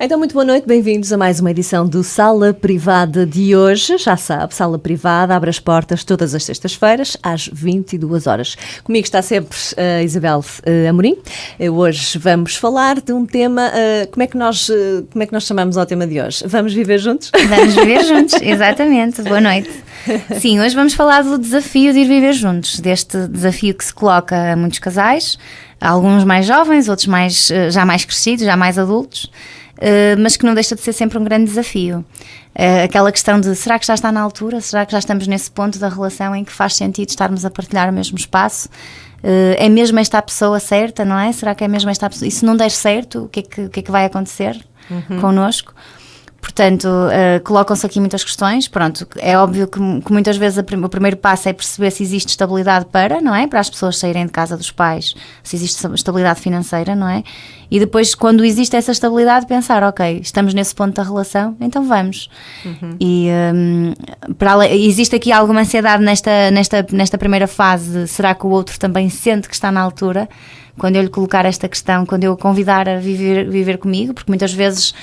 Então, muito boa noite, bem-vindos a mais uma edição do Sala Privada de hoje. Já sabe, Sala Privada abre as portas todas as sextas-feiras, às 22 horas. Comigo está sempre a Isabel Amorim. Hoje vamos falar de um tema, como é que nós chamamos ao tema de hoje? Vamos viver juntos? Vamos viver juntos, exatamente. Boa noite. Sim, hoje vamos falar do desafio de ir viver juntos, deste desafio que se coloca a muitos casais, alguns mais jovens, outros já mais crescidos, já mais adultos, mas que não deixa de ser sempre um grande desafio. Aquela questão de, será que já está na altura? Será que já estamos nesse ponto da relação em que faz sentido estarmos a partilhar o mesmo espaço? É mesmo esta a pessoa certa, não é? Será que é mesmo esta a pessoa? E se não der certo, o que é que vai acontecer connosco? Portanto, colocam-se aqui muitas questões. Pronto, é óbvio que muitas vezes o primeiro passo é perceber se existe estabilidade não é? Para as pessoas saírem de casa dos pais, se existe estabilidade financeira, não é? E depois, quando existe essa estabilidade, pensar, ok, estamos nesse ponto da relação, então vamos. E existe aqui alguma ansiedade nesta primeira fase de, será que o outro também sente que está na altura? Quando eu lhe colocar esta questão, quando eu o convidar a viver comigo, porque muitas vezes,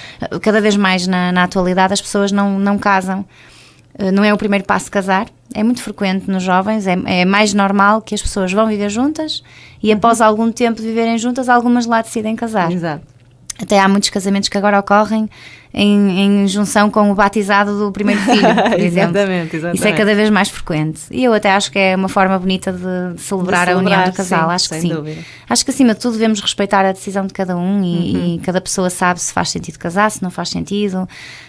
cada vez mais na atualidade, as pessoas não casam. Não é o primeiro passo casar, é muito frequente nos jovens, é mais normal que as pessoas vão viver juntas e após algum tempo de viverem juntas, algumas lá decidem casar. Exato. Até há muitos casamentos que agora ocorrem em junção com o batizado do primeiro filho, por exemplo. Exatamente. Isso é cada vez mais frequente. E eu até acho que é uma forma bonita de celebrar a união do casal. Sim, acho que sem sim. dúvida. Acho que acima de tudo devemos respeitar a decisão de cada um e cada pessoa sabe se faz sentido casar, se não faz sentido.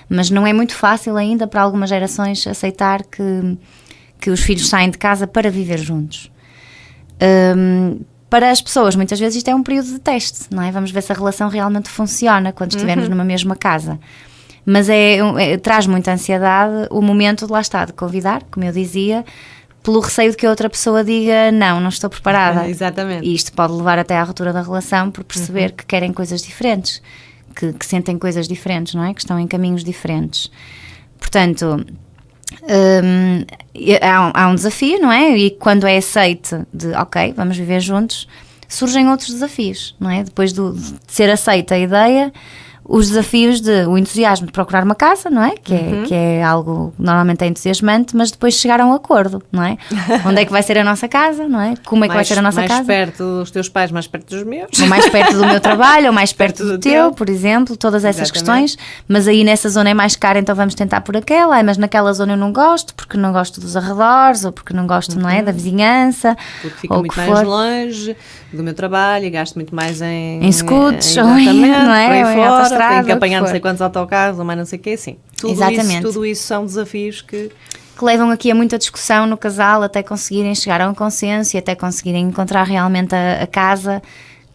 Mas não é muito fácil ainda para algumas gerações aceitar que os filhos saem de casa para viver juntos. Para as pessoas, muitas vezes isto é um período de teste, não é? Vamos ver se a relação realmente funciona quando estivermos numa mesma casa. Mas traz muita ansiedade o momento de lá estar, de convidar, como eu dizia, pelo receio de que a outra pessoa diga, não estou preparada. Exatamente. E isto pode levar até à ruptura da relação por perceber que querem coisas diferentes, que sentem coisas diferentes, não é? Que estão em caminhos diferentes. Portanto, há um desafio, não é? E quando é aceite de, ok, vamos viver juntos, surgem outros desafios, não é? Depois de ser aceita a ideia, os desafios o entusiasmo de procurar uma casa, não é? Que é algo normalmente entusiasmante, mas depois chegar a um acordo, não é? Onde é que vai ser a nossa casa, não é? Como é que vai ser a nossa casa? Mais perto dos teus pais, mais perto dos meus. Ou mais perto do meu trabalho, ou mais perto do teu, por exemplo, todas essas questões. Mas aí nessa zona é mais cara, então vamos tentar por aquela. Mas naquela zona eu não gosto, porque não gosto dos arredores, ou porque não gosto, não é? Da vizinhança. Porque fica muito mais longe do meu trabalho e gasto muito mais em scooters, não é? Por aí Ou fora. Tem que apanhar não sei quantos autocarros ou mais não sei o quê, sim. Tudo isso são desafios que levam aqui a muita discussão no casal até conseguirem chegar a um consenso e até conseguirem encontrar realmente a casa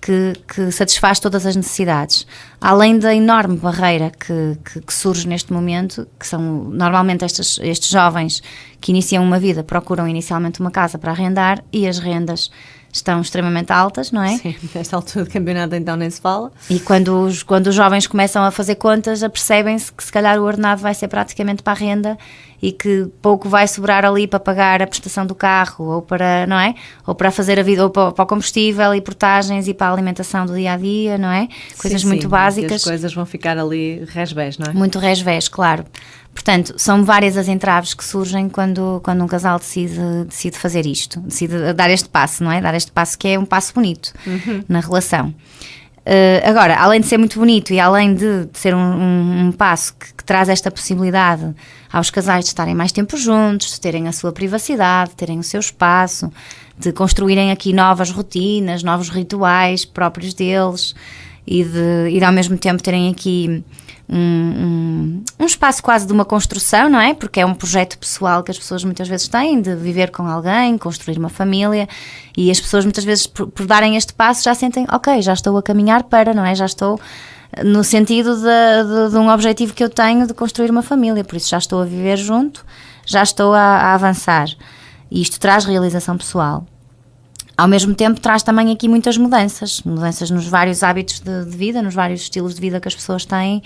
que satisfaz todas as necessidades. Além da enorme barreira que surge neste momento, que são normalmente estes jovens que iniciam uma vida, procuram inicialmente uma casa para arrendar e as rendas estão extremamente altas, não é? Sim, nesta altura do campeonato então nem se fala. E quando os jovens começam a fazer contas, já percebem-se que se calhar o ordenado vai ser praticamente para a renda e que pouco vai sobrar ali para pagar a prestação do carro ou para, não é? Ou para fazer a vida, ou para o combustível e portagens e para a alimentação do dia-a-dia, não é? Coisas muito básicas. As coisas vão ficar ali resvés, não é? Muito resvés, claro. Portanto, são várias as entraves que surgem quando um casal decide fazer isto, decide dar este passo, não é? Dar este passo que é um passo bonito na relação. Agora, além de ser muito bonito e além de ser um passo que traz esta possibilidade aos casais de estarem mais tempo juntos, de terem a sua privacidade, de terem o seu espaço, de construírem aqui novas rotinas, novos rituais próprios deles e de ao mesmo tempo terem aqui um espaço quase de uma construção, não é? Porque é um projeto pessoal que as pessoas muitas vezes têm de viver com alguém, construir uma família, e as pessoas muitas vezes por darem este passo já sentem, ok, já estou a caminhar para, não é? Já estou no sentido de um objetivo que eu tenho de construir uma família, por isso já estou a viver junto, já estou a avançar, e isto traz realização pessoal. Ao mesmo tempo traz também aqui muitas mudanças nos vários hábitos de vida, nos vários estilos de vida que as pessoas têm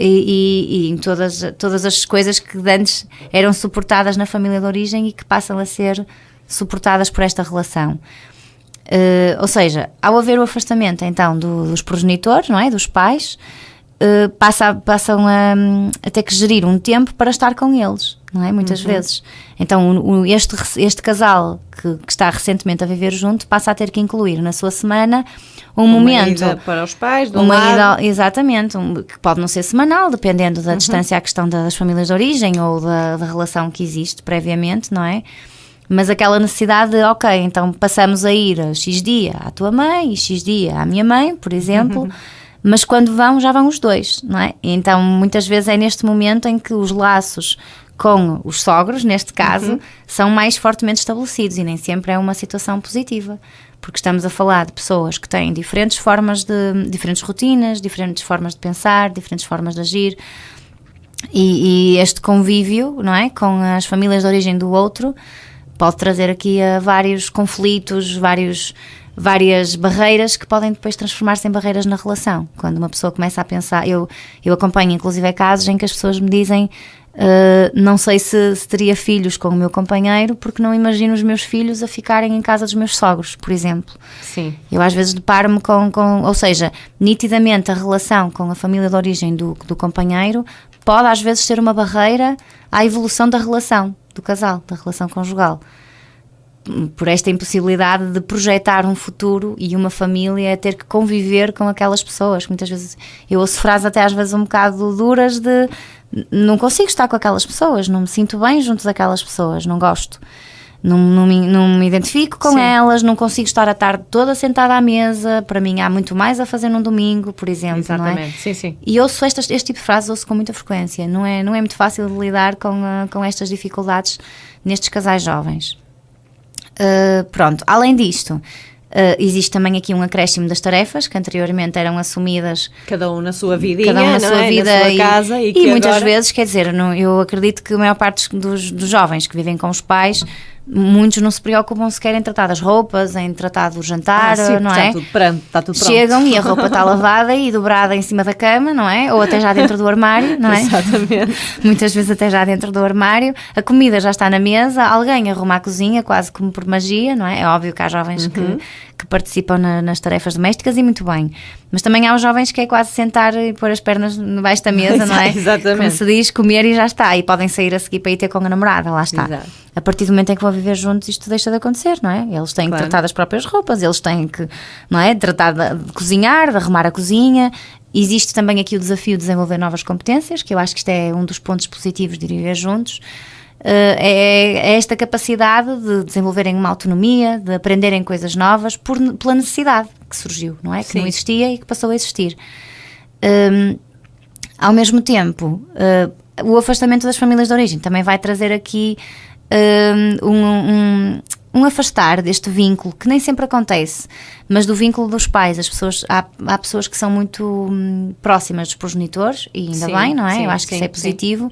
e em todas as coisas que antes eram suportadas na família de origem e que passam a ser suportadas por esta relação. Ou seja, ao haver o afastamento então dos progenitores, não é? Dos pais, passam a ter que gerir um tempo para estar com eles, não é? Muitas vezes. Então este casal que está recentemente a viver junto passa a ter que incluir na sua semana um momento ida para os pais, exatamente, que pode não ser semanal, dependendo da distância à questão das famílias de origem ou da relação que existe previamente, não é? Mas aquela necessidade de, ok, então passamos a ir X dia à tua mãe e X dia à minha mãe, por exemplo, mas quando já vão os dois, não é? E então muitas vezes é neste momento em que os laços com os sogros, neste caso, são mais fortemente estabelecidos e nem sempre é uma situação positiva, porque estamos a falar de pessoas que têm diferentes rotinas, diferentes formas de pensar, diferentes formas de agir, e este convívio, não é, com as famílias de origem do outro pode trazer aqui a vários conflitos, várias barreiras que podem depois transformar-se em barreiras na relação. Quando uma pessoa começa a pensar, eu acompanho inclusive casos em que as pessoas me dizem não sei se teria filhos com o meu companheiro porque não imagino os meus filhos a ficarem em casa dos meus sogros, por exemplo. Sim. Eu às vezes deparo-me ou seja, nitidamente a relação com a família de origem do companheiro pode às vezes ser uma barreira à evolução da relação do casal, da relação conjugal, por esta impossibilidade de projetar um futuro e uma família a ter que conviver com aquelas pessoas. Muitas vezes eu ouço frases até às vezes um bocado duras de não consigo estar com aquelas pessoas, não me sinto bem junto daquelas pessoas, não gosto, não me identifico com elas, não consigo estar a tarde toda sentada à mesa, para mim há muito mais a fazer num domingo, por exemplo. Exatamente, não é? Sim, sim. E ouço este tipo de frases, ouço com muita frequência, não é muito fácil de lidar com estas dificuldades nestes casais jovens. Pronto, além disto, existe também aqui um acréscimo das tarefas que anteriormente eram assumidas cada um na sua vidinha, cada um na sua vida, na sua casa e muitas agora... vezes, quer dizer, eu acredito que a maior parte dos jovens que vivem com os pais, muitos não se preocupam sequer em tratar das roupas, em tratar do jantar, sim, não é? Está tudo pronto. Chegam e a roupa está lavada e dobrada em cima da cama, não é? Ou até já dentro do armário, não é? Exatamente. Muitas vezes até já dentro do armário. A comida já está na mesa, alguém arruma a cozinha quase como por magia, não é? É óbvio que há jovens que participam nas tarefas domésticas e muito bem. Mas também há os jovens que é quase sentar e pôr as pernas debaixo da mesa, não é? Exatamente. Como se diz, comer e já está. E podem sair a seguir para ir ter com a namorada, lá está. Exato. A partir do momento em que vão viver juntos, isto deixa de acontecer, não é? Eles têm que tratar das próprias roupas, eles têm que, não é? Tratar de cozinhar, de arrumar a cozinha. Existe também aqui o desafio de desenvolver novas competências, que eu acho que isto é um dos pontos positivos de viver juntos. É esta capacidade de desenvolverem uma autonomia, de aprenderem coisas novas pela necessidade que surgiu, não é? Que não existia e que passou a existir. Ao mesmo tempo, o afastamento das famílias de origem também vai trazer aqui um afastar deste vínculo, que nem sempre acontece, mas do vínculo dos pais. Há pessoas que são muito próximas dos progenitores, e ainda bem, não é? Eu acho que isso é positivo.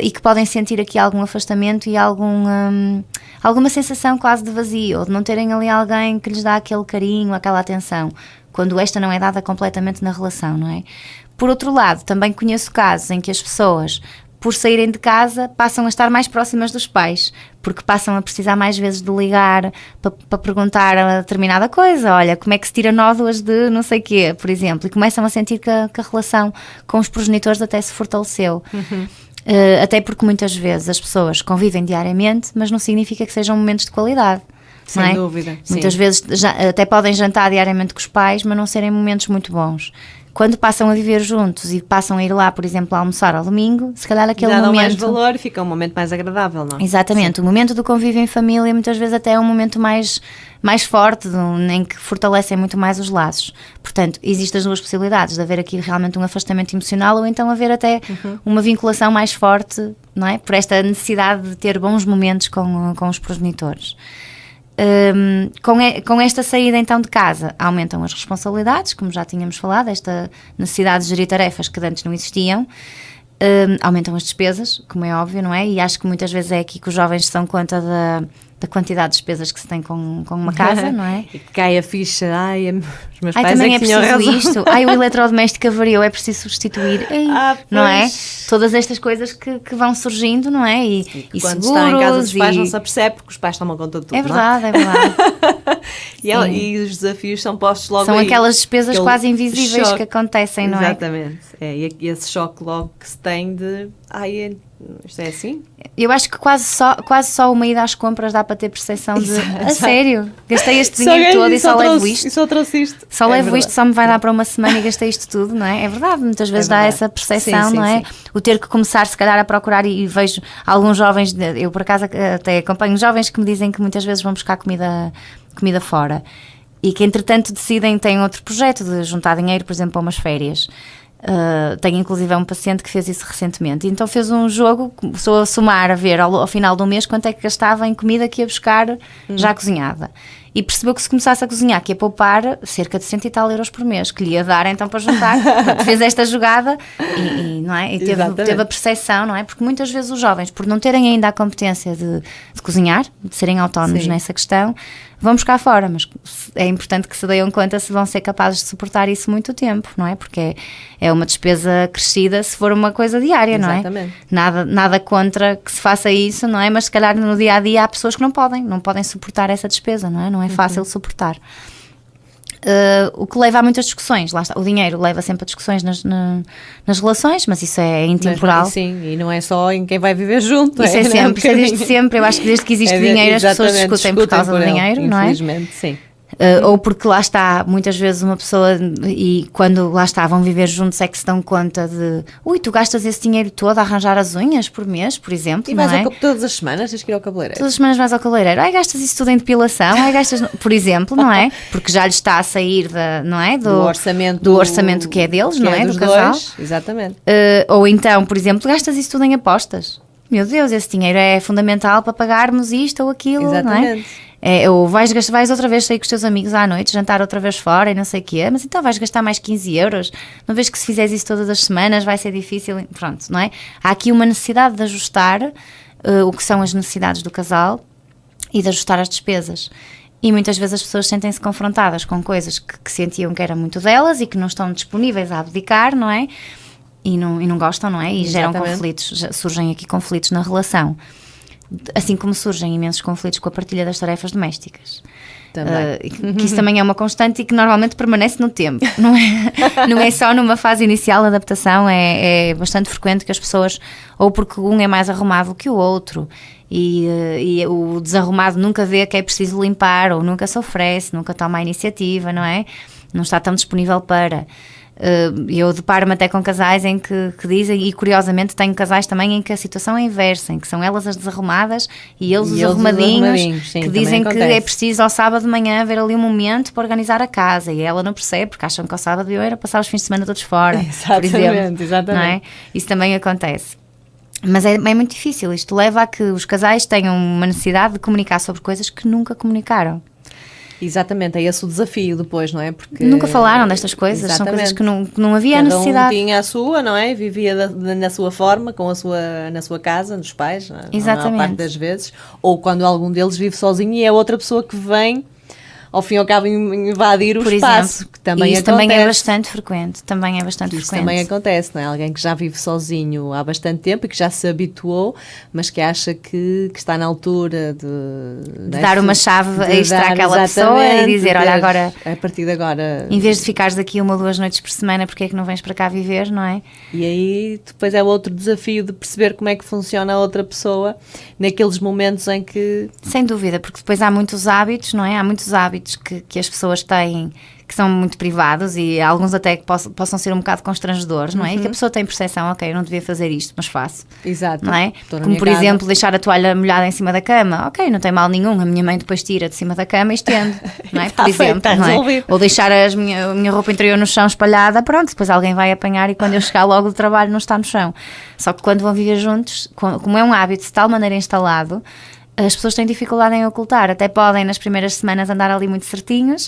E que podem sentir aqui algum afastamento e alguma sensação quase de vazio, ou de não terem ali alguém que lhes dá aquele carinho, aquela atenção, quando esta não é dada completamente na relação, não é? Por outro lado, também conheço casos em que as pessoas, por saírem de casa, passam a estar mais próximas dos pais, porque passam a precisar mais vezes de ligar para perguntar a determinada coisa. Olha, como é que se tira nódoas de não sei quê, por exemplo, e começam a sentir que a relação com os progenitores até se fortaleceu. Até porque muitas vezes as pessoas convivem diariamente, mas não significa que sejam momentos de qualidade. Sem dúvida. Muitas vezes até podem jantar diariamente com os pais, mas não serem momentos muito bons. Quando passam a viver juntos e passam a ir lá, por exemplo, a almoçar ao domingo, se calhar aquele momento... dão mais valor e fica um momento mais agradável, não é? Exatamente. Sim. O momento do convívio em família muitas vezes até é um momento mais forte, em que fortalecem muito mais os laços. Portanto, existem as duas possibilidades, de haver aqui realmente um afastamento emocional ou então haver até uma vinculação mais forte, não é? Por esta necessidade de ter bons momentos com os progenitores. Com esta saída então de casa aumentam as responsabilidades, como já tínhamos falado, esta necessidade de gerir tarefas que antes não existiam, aumentam as despesas, como é óbvio, não é? E acho que muitas vezes é aqui que os jovens se dão conta da quantidade de despesas que se tem com uma casa, não é? E que cai a ficha, os meus pais também é que tinham preciso razão. isto, o eletrodoméstico avariou, é preciso substituir, não é? Todas estas coisas que vão surgindo, não é? E quando seguros, está em casa dos pais não se apercebe porque os pais tomam conta de tudo, é verdade, não é verdade. E os desafios são postos logo São aí. aquelas despesas Aquele quase invisíveis choque. que acontecem, não é? Exatamente. E esse choque logo que se tem de... isto é assim? Eu acho que quase só uma ida às compras dá para ter percepção de a sério, gastei este Só dinheiro todo e só levo trouxe, isto. E só trouxe isto. Só levo isto, só me vai dar para uma semana e gastei isto tudo, não é? É verdade, muitas vezes dá essa percepção, não é? Sim. O ter que começar, se calhar, a procurar, e vejo alguns jovens, eu por acaso até acompanho jovens que me dizem que muitas vezes vão buscar comida fora e que entretanto decidem, têm outro projeto de juntar dinheiro, por exemplo, para umas férias. Tenho inclusive um paciente que fez isso recentemente, então fez um jogo, começou a somar, a ver ao final do mês quanto é que gastava em comida que ia buscar já cozinhada, e percebeu que se começasse a cozinhar que ia poupar cerca de 100 e tal euros por mês, que lhe ia dar então para juntar. Fez esta jogada não é? E teve a percepção, não é? Porque muitas vezes os jovens, por não terem ainda a competência de cozinhar, de serem autónomos nessa questão, vão buscar fora, mas é importante que se deem conta se vão ser capazes de suportar isso muito tempo, não é? Porque é uma despesa crescida se for uma coisa diária, não é? Exatamente. Nada contra que se faça isso, não é? Mas se calhar no dia a dia há pessoas que não podem suportar essa despesa, não é? Não é fácil suportar. O que leva a muitas discussões, lá está, o dinheiro leva sempre a discussões nas relações, mas isso é intemporal. Sim, e não é só em quem vai viver junto. Isso é sempre, isso é desde sempre. Eu acho que desde que existe dinheiro as pessoas discutem por causa do dinheiro, não é? Infelizmente, sim. Ou porque lá está, muitas vezes uma pessoa, e quando lá está, vão viver juntos é que se dão conta de tu gastas esse dinheiro todo a arranjar as unhas por mês, por exemplo, e não vais é? Todas as semanas tens que ir ao cabeleireiro. Todas as semanas vais ao cabeleireiro, gastas isso tudo em depilação, gastas, por exemplo, não é? Porque já lhe está a sair não é? do orçamento que é deles, não é? Do casal. Dois, exatamente. Ou então, por exemplo, gastas isso tudo em apostas. Meu Deus, esse dinheiro é fundamental para pagarmos isto ou aquilo, exatamente. Não é? Ou vais outra vez sair com os teus amigos à noite, jantar outra vez fora e não sei o quê, mas então vais gastar mais 15 euros, não vês que se fizeres isso todas as semanas vai ser difícil, pronto, não é? Há aqui uma necessidade de ajustar o que são as necessidades do casal e de ajustar as despesas. E muitas vezes as pessoas sentem-se confrontadas com coisas que sentiam que era muito delas e que não estão disponíveis a abdicar, não é? E não gostam, não é? E geram conflitos, surgem aqui conflitos na relação. Assim como surgem imensos conflitos com a partilha das tarefas domésticas. Que isso também é uma constante e que normalmente permanece no tempo, não é? Não é só numa fase inicial de adaptação, é bastante frequente que as pessoas, ou porque um é mais arrumado que o outro, e o desarrumado nunca vê que é preciso limpar, ou nunca se oferece, nunca toma a iniciativa, não é? Não está tão disponível para... eu deparo-me até com casais em que dizem, e curiosamente tenho casais também em que a situação é inversa, em que são elas as desarrumadas e eles os arrumadinhos, sim, que dizem que é preciso ao sábado de manhã haver ali um momento para organizar a casa, e ela não percebe porque acham que ao sábado eu era passar os fins de semana todos fora, por exemplo, exatamente. não é? Isso também acontece. Mas é muito difícil, isto leva a que os casais tenham uma necessidade de comunicar sobre coisas que nunca comunicaram. Exatamente, é esse o desafio depois, não é? Porque nunca falaram destas coisas, são coisas que não havia necessidade. Cada um tinha a sua, não é? Vivia na sua forma, na sua casa, dos pais, exatamente. A maior parte das vezes. Ou quando algum deles vive sozinho e é outra pessoa que vem, ao fim e ao cabo, invadir o espaço. Que também isso acontece. Também é bastante frequente. Isso também acontece, não é? Alguém que já vive sozinho há bastante tempo e que já se habituou, mas que acha que está na altura de dar uma chave extra àquela pessoa e dizer, olha, agora, a partir de agora, em vez de ficares aqui 1 ou 2 noites por semana, porque é que não vens para cá viver, não é? E aí depois é outro desafio de perceber como é que funciona a outra pessoa naqueles momentos em que... Sem dúvida, porque depois há muitos hábitos, não é? Há muitos hábitos que as pessoas têm que são muito privados e alguns até que possam ser um bocado constrangedores, não é? E que a pessoa tem percepção, ok, eu não devia fazer isto, mas faço. Exato. Não é? Como, por exemplo, deixar a toalha molhada em cima da cama. Ok, não tem mal nenhum, a minha mãe depois tira de cima da cama e estende, não é? Por exemplo, não é? Ou deixar a minha roupa interior no chão espalhada, pronto, depois alguém vai apanhar e quando eu chegar logo do trabalho não está no chão. Só que quando vão viver juntos, como é um hábito de tal maneira instalado, as pessoas têm dificuldade em ocultar, até podem nas primeiras semanas andar ali muito certinhos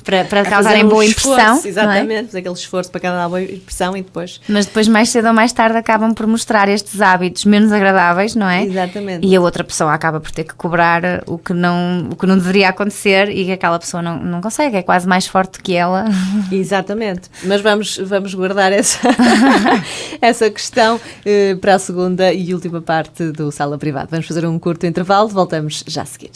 para a causarem fazer um boa esforço, impressão. Não é? exatamente, fazer aquele esforço para causar boa impressão e depois... Mas depois, mais cedo ou mais tarde, acabam por mostrar estes hábitos menos agradáveis, não é? Exatamente. E a outra pessoa acaba por ter que cobrar o que não deveria acontecer e que aquela pessoa não consegue, é quase mais forte que ela. Exatamente, mas vamos guardar essa questão para a segunda e última parte do Sala Privada. Vamos fazer um curto intervalo, voltamos já a seguir.